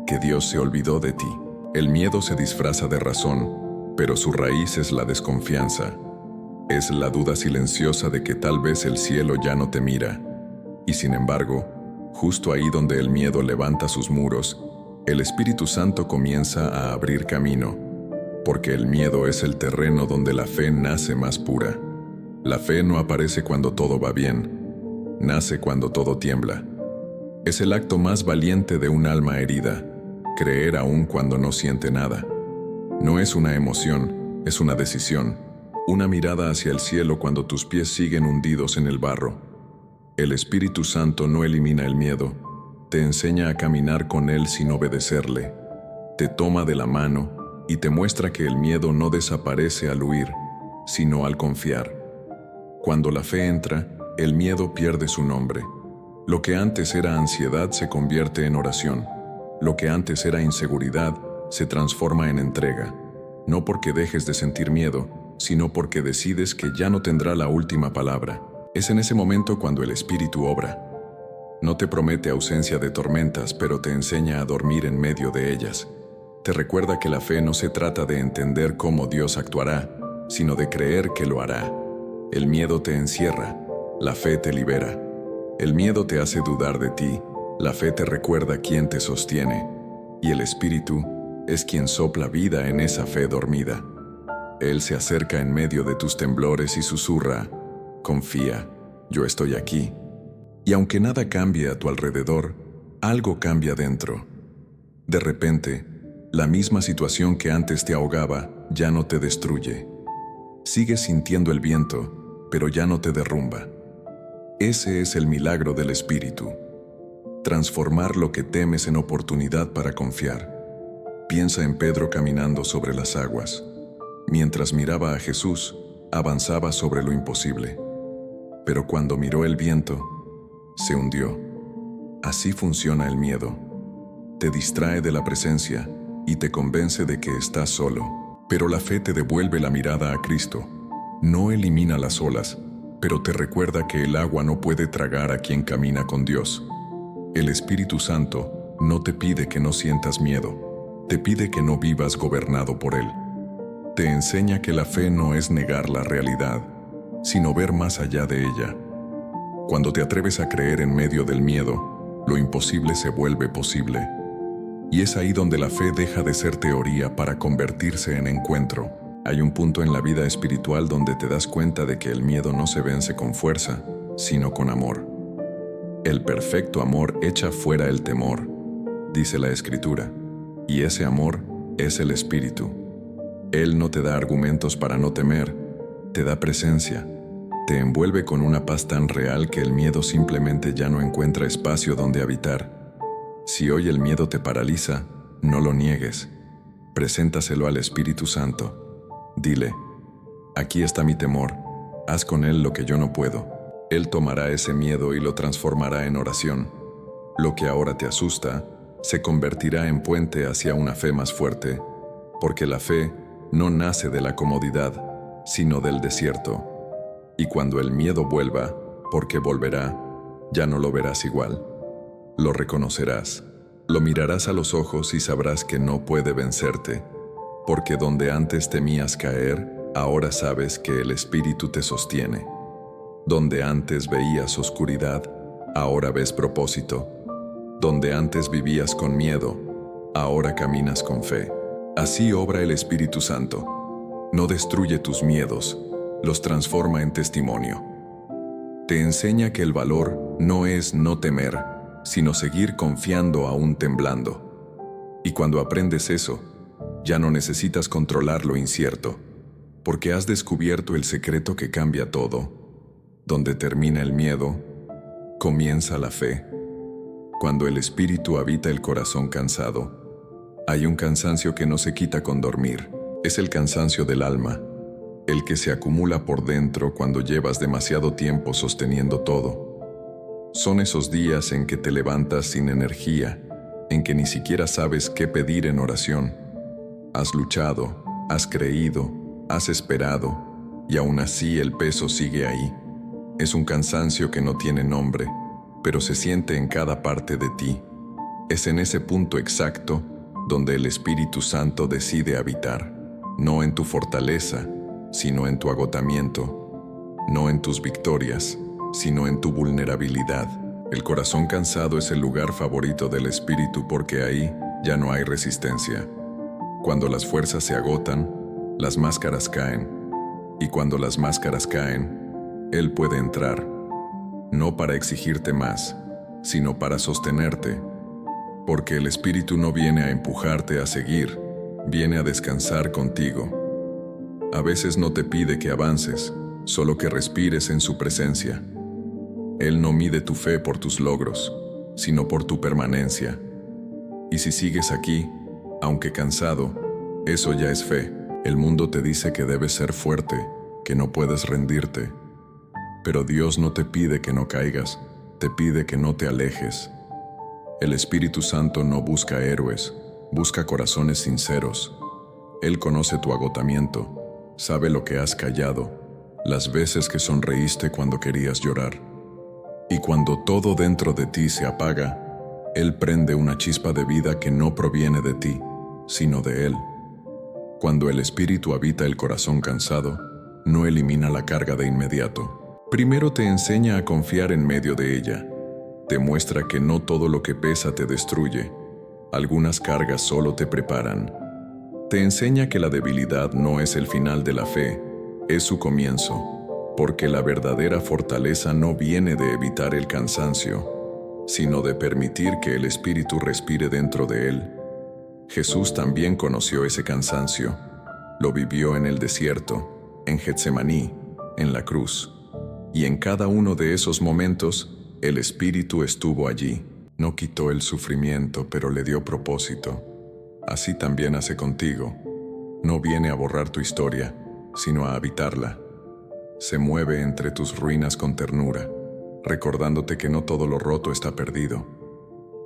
que Dios se olvidó de ti. El miedo se disfraza de razón, pero su raíz es la desconfianza. Es la duda silenciosa de que tal vez el cielo ya no te mira. Y sin embargo, justo ahí donde el miedo levanta sus muros, el Espíritu Santo comienza a abrir camino, porque el miedo es el terreno donde la fe nace más pura. La fe no aparece cuando todo va bien, nace cuando todo tiembla. Es el acto más valiente de un alma herida, creer aún cuando no siente nada. No es una emoción, es una decisión, una mirada hacia el cielo cuando tus pies siguen hundidos en el barro. El Espíritu Santo no elimina el miedo, te enseña a caminar con él sin obedecerle, te toma de la mano y te muestra que el miedo no desaparece al huir, sino al confiar. Cuando la fe entra, el miedo pierde su nombre. Lo que antes era ansiedad se convierte en oración. Lo que antes era inseguridad se transforma en entrega. No porque dejes de sentir miedo, sino porque decides que ya no tendrá la última palabra. Es en ese momento cuando el Espíritu obra. No te promete ausencia de tormentas, pero te enseña a dormir en medio de ellas. Te recuerda que la fe no se trata de entender cómo Dios actuará, sino de creer que lo hará. El miedo te encierra, la fe te libera. El miedo te hace dudar de ti, la fe te recuerda quién te sostiene, y el Espíritu es quien sopla vida en esa fe dormida. Él se acerca en medio de tus temblores y susurra, confía, yo estoy aquí. Y aunque nada cambie a tu alrededor, algo cambia dentro. De repente, la misma situación que antes te ahogaba ya no te destruye. Sigues sintiendo el viento, pero ya no te derrumba. Ese es el milagro del Espíritu. Transformar lo que temes en oportunidad para confiar. Piensa en Pedro caminando sobre las aguas. Mientras miraba a Jesús, avanzaba sobre lo imposible. Pero cuando miró el viento, se hundió. Así funciona el miedo. Te distrae de la presencia y te convence de que estás solo. Pero la fe te devuelve la mirada a Cristo. No elimina las olas, pero te recuerda que el agua no puede tragar a quien camina con Dios. El Espíritu Santo no te pide que no sientas miedo, te pide que no vivas gobernado por él. Te enseña que la fe no es negar la realidad, sino ver más allá de ella. Cuando te atreves a creer en medio del miedo, lo imposible se vuelve posible. Y es ahí donde la fe deja de ser teoría para convertirse en encuentro. Hay un punto en la vida espiritual donde te das cuenta de que el miedo no se vence con fuerza, sino con amor. El perfecto amor echa fuera el temor, dice la Escritura, y ese amor es el Espíritu. Él no te da argumentos para no temer, te da presencia, te envuelve con una paz tan real que el miedo simplemente ya no encuentra espacio donde habitar. Si hoy el miedo te paraliza, no lo niegues. Preséntaselo al Espíritu Santo. Dile, aquí está mi temor, haz con él lo que yo no puedo. Él tomará ese miedo y lo transformará en oración. Lo que ahora te asusta, se convertirá en puente hacia una fe más fuerte, porque la fe no nace de la comodidad, sino del desierto. Y cuando el miedo vuelva, porque volverá, ya no lo verás igual. Lo reconocerás, lo mirarás a los ojos y sabrás que no puede vencerte, porque donde antes temías caer, ahora sabes que el Espíritu te sostiene. Donde antes veías oscuridad, ahora ves propósito. Donde antes vivías con miedo, ahora caminas con fe. Así obra el Espíritu Santo. No destruye tus miedos, los transforma en testimonio. Te enseña que el valor no es no temer, sino seguir confiando aún temblando. Y cuando aprendes eso, ya no necesitas controlar lo incierto, porque has descubierto el secreto que cambia todo. Donde termina el miedo, comienza la fe. Cuando el Espíritu habita el corazón cansado, hay un cansancio que no se quita con dormir. Es el cansancio del alma, el que se acumula por dentro cuando llevas demasiado tiempo sosteniendo todo. Son esos días en que te levantas sin energía, en que ni siquiera sabes qué pedir en oración. Has luchado, has creído, has esperado, y aún así el peso sigue ahí. Es un cansancio que no tiene nombre, pero se siente en cada parte de ti. Es en ese punto exacto donde el Espíritu Santo decide habitar, no en tu fortaleza, sino en tu agotamiento, no en tus victorias, sino en tu vulnerabilidad. El corazón cansado es el lugar favorito del Espíritu porque ahí ya no hay resistencia. Cuando las fuerzas se agotan, las máscaras caen, y cuando las máscaras caen, Él puede entrar, no para exigirte más, sino para sostenerte, porque el Espíritu no viene a empujarte a seguir, viene a descansar contigo. A veces no te pide que avances, solo que respires en su presencia. Él no mide tu fe por tus logros, sino por tu permanencia. Y si sigues aquí, aunque cansado, eso ya es fe. El mundo te dice que debes ser fuerte, que no puedes rendirte. Pero Dios no te pide que no caigas, te pide que no te alejes. El Espíritu Santo no busca héroes, busca corazones sinceros. Él conoce tu agotamiento, sabe lo que has callado, las veces que sonreíste cuando querías llorar. Y cuando todo dentro de ti se apaga, Él prende una chispa de vida que no proviene de ti, sino de Él. Cuando el Espíritu habita el corazón cansado, no elimina la carga de inmediato. Primero te enseña a confiar en medio de ella. Te muestra que no todo lo que pesa te destruye. Algunas cargas solo te preparan. Te enseña que la debilidad no es el final de la fe, es su comienzo, porque la verdadera fortaleza no viene de evitar el cansancio, sino de permitir que el Espíritu respire dentro de él. Jesús también conoció ese cansancio. Lo vivió en el desierto, en Getsemaní, en la cruz. Y en cada uno de esos momentos, el Espíritu estuvo allí. No quitó el sufrimiento, pero le dio propósito. Así también hace contigo. No viene a borrar tu historia, sino a habitarla. Se mueve entre tus ruinas con ternura, recordándote que no todo lo roto está perdido.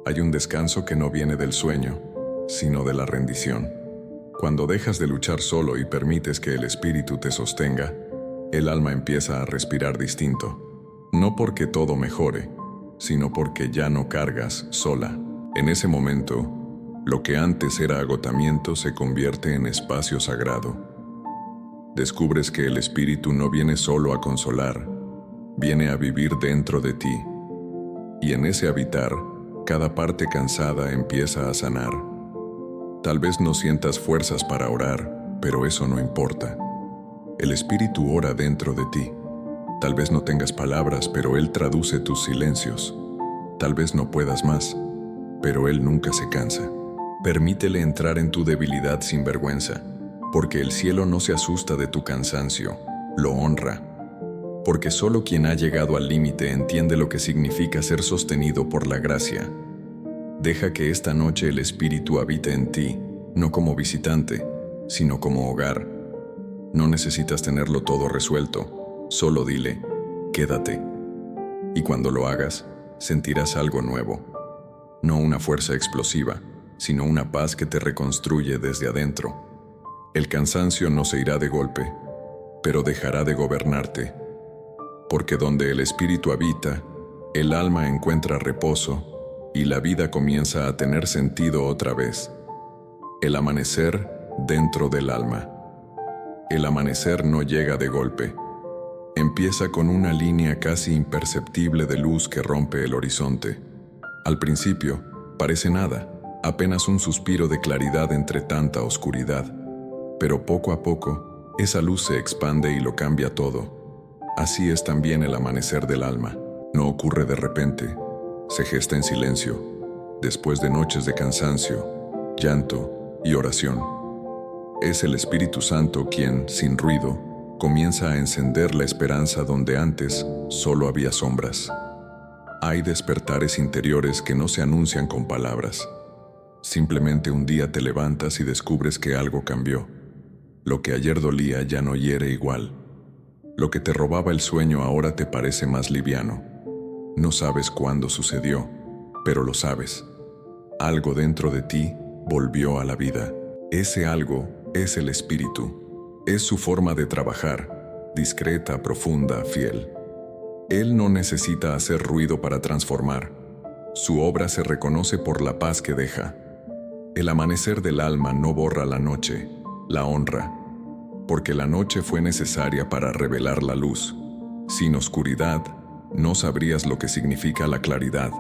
Hay un descanso que no viene del sueño, sino de la rendición. Cuando dejas de luchar solo y permites que el Espíritu te sostenga, el alma empieza a respirar distinto, no porque todo mejore, sino porque ya no cargas sola. En ese momento, lo que antes era agotamiento se convierte en espacio sagrado. Descubres que el Espíritu no viene solo a consolar, viene a vivir dentro de ti. Y en ese habitar, cada parte cansada empieza a sanar. Tal vez no sientas fuerzas para orar, pero eso no importa. El Espíritu ora dentro de ti. Tal vez no tengas palabras, pero Él traduce tus silencios. Tal vez no puedas más, pero Él nunca se cansa. Permítele entrar en tu debilidad sin vergüenza, porque el cielo no se asusta de tu cansancio, lo honra. Porque solo quien ha llegado al límite entiende lo que significa ser sostenido por la gracia. Deja que esta noche el Espíritu habite en ti, no como visitante, sino como hogar. No necesitas tenerlo todo resuelto, solo dile, quédate. Y cuando lo hagas, sentirás algo nuevo. No una fuerza explosiva, sino una paz que te reconstruye desde adentro. El cansancio no se irá de golpe, pero dejará de gobernarte. Porque donde el Espíritu habita, el alma encuentra reposo y la vida comienza a tener sentido otra vez. El amanecer dentro del alma. El amanecer no llega de golpe. Empieza con una línea casi imperceptible de luz que rompe el horizonte. Al principio, parece nada, apenas un suspiro de claridad entre tanta oscuridad. Pero poco a poco, esa luz se expande y lo cambia todo. Así es también el amanecer del alma. No ocurre de repente, se gesta en silencio, después de noches de cansancio, llanto y oración. Es el Espíritu Santo quien, sin ruido, comienza a encender la esperanza donde antes solo había sombras. Hay despertares interiores que no se anuncian con palabras. Simplemente un día te levantas y descubres que algo cambió. Lo que ayer dolía ya no hiere igual. Lo que te robaba el sueño ahora te parece más liviano. No sabes cuándo sucedió, pero lo sabes. Algo dentro de ti volvió a la vida. Ese algo es el Espíritu. Es su forma de trabajar, discreta, profunda, fiel. Él no necesita hacer ruido para transformar. Su obra se reconoce por la paz que deja. El amanecer del alma no borra la noche, la honra, porque la noche fue necesaria para revelar la luz. Sin oscuridad, no sabrías lo que significa la claridad.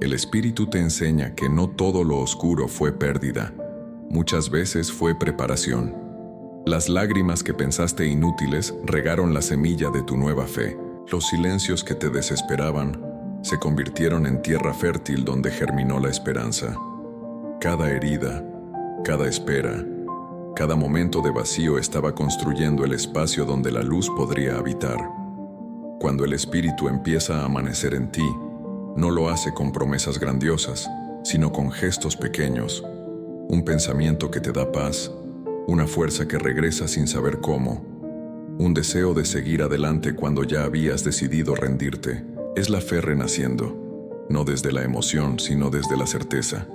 El Espíritu te enseña que no todo lo oscuro fue pérdida. Muchas veces fue preparación. Las lágrimas que pensaste inútiles regaron la semilla de tu nueva fe. Los silencios que te desesperaban se convirtieron en tierra fértil donde germinó la esperanza. Cada herida, cada espera, cada momento de vacío estaba construyendo el espacio donde la luz podría habitar. Cuando el Espíritu empieza a amanecer en ti, no lo hace con promesas grandiosas, sino con gestos pequeños. Un pensamiento que te da paz, una fuerza que regresa sin saber cómo, un deseo de seguir adelante cuando ya habías decidido rendirte. Es la fe renaciendo, no desde la emoción, sino desde la certeza.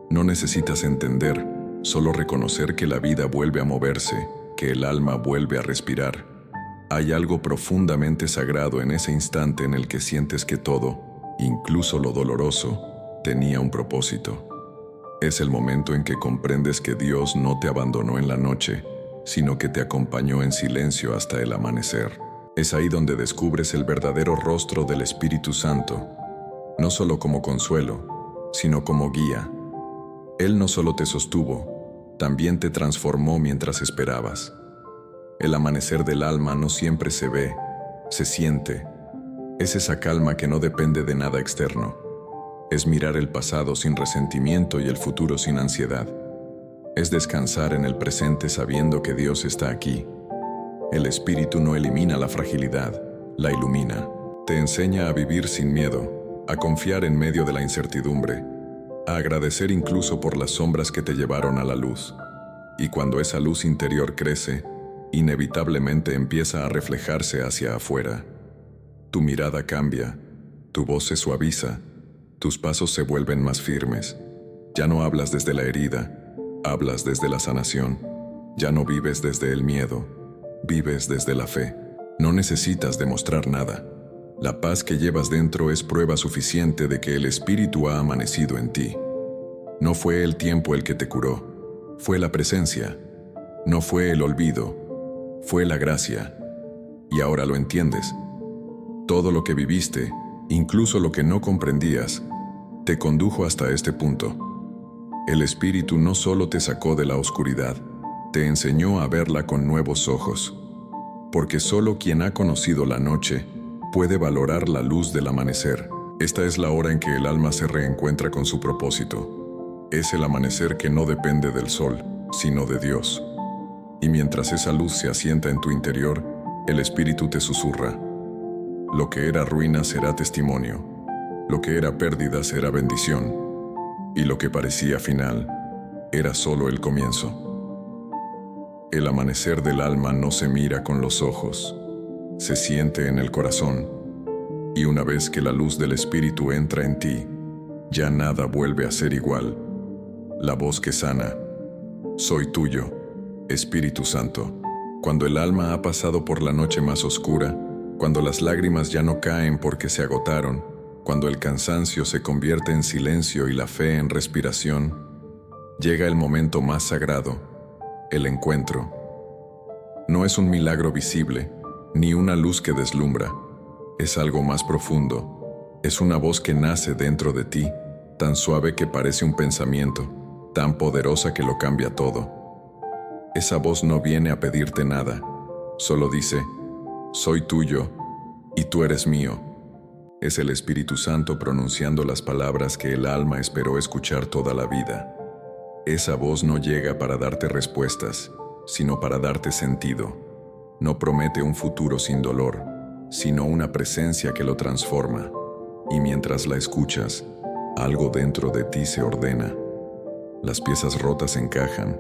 No necesitas entender, solo reconocer que la vida vuelve a moverse, que el alma vuelve a respirar. Hay algo profundamente sagrado en ese instante en el que sientes que todo, incluso lo doloroso, tenía un propósito. Es el momento en que comprendes que Dios no te abandonó en la noche, sino que te acompañó en silencio hasta el amanecer. Es ahí donde descubres el verdadero rostro del Espíritu Santo, no solo como consuelo, sino como guía. Él no solo te sostuvo, también te transformó mientras esperabas. El amanecer del alma no siempre se ve, se siente. Es esa calma que no depende de nada externo. Es mirar el pasado sin resentimiento y el futuro sin ansiedad. Es descansar en el presente sabiendo que Dios está aquí. El Espíritu no elimina la fragilidad, la ilumina. Te enseña a vivir sin miedo, a confiar en medio de la incertidumbre, a agradecer incluso por las sombras que te llevaron a la luz. Y cuando esa luz interior crece, inevitablemente empieza a reflejarse hacia afuera. Tu mirada cambia, tu voz se suaviza, tus pasos se vuelven más firmes. Ya no hablas desde la herida, hablas desde la sanación. Ya no vives desde el miedo, vives desde la fe. No necesitas demostrar nada. La paz que llevas dentro es prueba suficiente de que el Espíritu ha amanecido en ti. No fue el tiempo el que te curó, fue la presencia. No fue el olvido, fue la gracia. Y ahora lo entiendes. Todo lo que viviste, incluso lo que no comprendías, te condujo hasta este punto. El Espíritu no solo te sacó de la oscuridad, te enseñó a verla con nuevos ojos. Porque solo quien ha conocido la noche puede valorar la luz del amanecer. Esta es la hora en que el alma se reencuentra con su propósito. Es el amanecer que no depende del sol, sino de Dios. Y mientras esa luz se asienta en tu interior, el Espíritu te susurra. Lo que era ruina será testimonio. Lo que era pérdida será bendición. Y lo que parecía final era solo el comienzo. El amanecer del alma no se mira con los ojos, se siente en el corazón. Y una vez que la luz del Espíritu entra en ti, ya nada vuelve a ser igual. La voz que sana: soy tuyo, Espíritu Santo. Cuando el alma ha pasado por la noche más oscura, cuando las lágrimas ya no caen porque se agotaron, cuando el cansancio se convierte en silencio y la fe en respiración, llega el momento más sagrado, el encuentro. No es un milagro visible, ni una luz que deslumbra. Es algo más profundo. Es una voz que nace dentro de ti, tan suave que parece un pensamiento, tan poderosa que lo cambia todo. Esa voz no viene a pedirte nada, solo dice, soy tuyo y tú eres mío. Es el Espíritu Santo pronunciando las palabras que el alma esperó escuchar toda la vida. Esa voz no llega para darte respuestas, sino para darte sentido. No promete un futuro sin dolor, sino una presencia que lo transforma. Y mientras la escuchas, algo dentro de ti se ordena. Las piezas rotas encajan,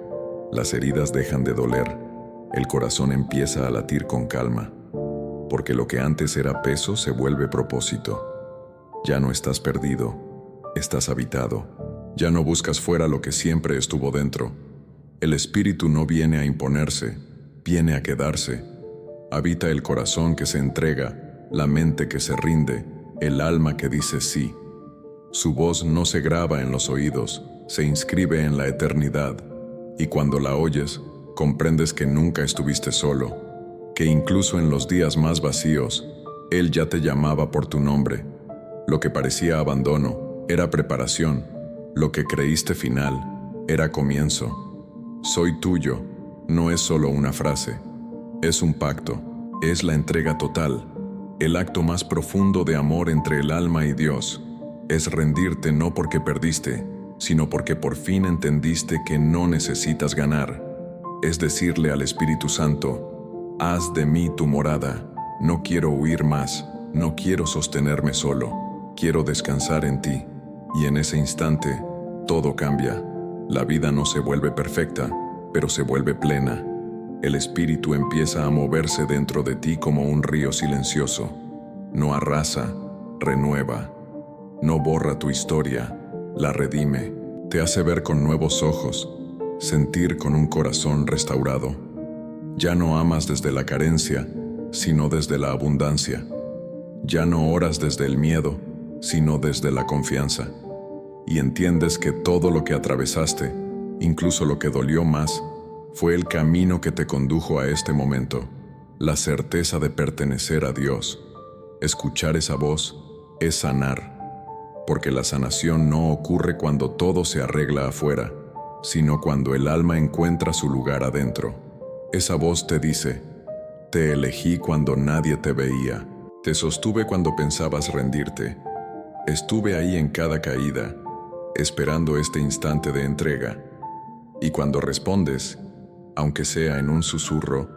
las heridas dejan de doler, el corazón empieza a latir con calma, porque lo que antes era peso se vuelve propósito. Ya no estás perdido, estás habitado. Ya no buscas fuera lo que siempre estuvo dentro. El espíritu no viene a imponerse, viene a quedarse. Habita el corazón que se entrega, la mente que se rinde, el alma que dice sí. Su voz no se graba en los oídos, se inscribe en la eternidad. Y cuando la oyes, comprendes que nunca estuviste solo, que incluso en los días más vacíos, Él ya te llamaba por tu nombre. Lo que parecía abandono era preparación, lo que creíste final era comienzo. Soy tuyo no es solo una frase, es un pacto, es la entrega total, el acto más profundo de amor entre el alma y Dios. Es rendirte no porque perdiste, sino porque por fin entendiste que no necesitas ganar. Es decirle al Espíritu Santo, haz de mí tu morada, no quiero huir más, no quiero sostenerme solo, quiero descansar en ti. Y en ese instante, todo cambia. La vida no se vuelve perfecta, pero se vuelve plena. El espíritu empieza a moverse dentro de ti como un río silencioso. No arrasa, renueva. No borra tu historia, la redime. Te hace ver con nuevos ojos, sentir con un corazón restaurado. Ya no amas desde la carencia, sino desde la abundancia. Ya no oras desde el miedo, sino desde la confianza. Y entiendes que todo lo que atravesaste, incluso lo que dolió más, fue el camino que te condujo a este momento, la certeza de pertenecer a Dios. Escuchar esa voz es sanar, porque la sanación no ocurre cuando todo se arregla afuera, sino cuando el alma encuentra su lugar adentro. Esa voz te dice, te elegí cuando nadie te veía, te sostuve cuando pensabas rendirte, estuve ahí en cada caída, esperando este instante de entrega. Y cuando respondes, aunque sea en un susurro,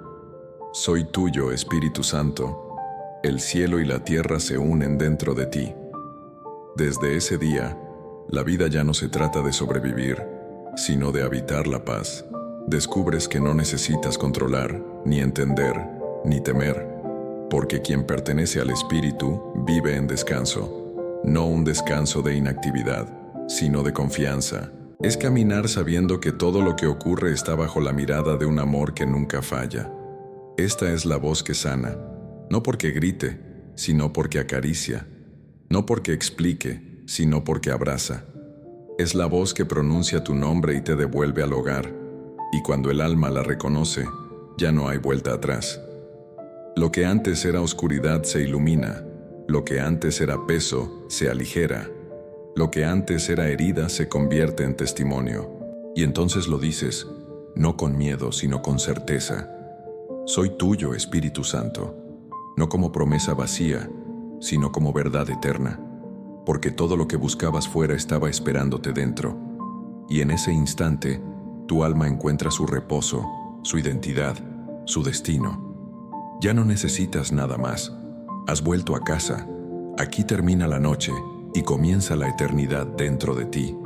soy tuyo, Espíritu Santo, el cielo y la tierra se unen dentro de ti. Desde ese día, la vida ya no se trata de sobrevivir, sino de habitar la paz. Descubres que no necesitas controlar, ni entender, ni temer, porque quien pertenece al Espíritu vive en descanso, no un descanso de inactividad, sino de confianza. Es caminar sabiendo que todo lo que ocurre está bajo la mirada de un amor que nunca falla. Esta es la voz que sana, no porque grite, sino porque acaricia, no porque explique, sino porque abraza. Es la voz que pronuncia tu nombre y te devuelve al hogar, y cuando el alma la reconoce, ya no hay vuelta atrás. Lo que antes era oscuridad se ilumina, lo que antes era peso se aligera. Lo que antes era herida se convierte en testimonio. Y entonces lo dices, no con miedo, sino con certeza. Soy tuyo, Espíritu Santo, no como promesa vacía, sino como verdad eterna, porque todo lo que buscabas fuera estaba esperándote dentro. Y en ese instante, tu alma encuentra su reposo, su identidad, su destino. Ya no necesitas nada más. Has vuelto a casa. Aquí termina la noche y comienza la eternidad dentro de ti.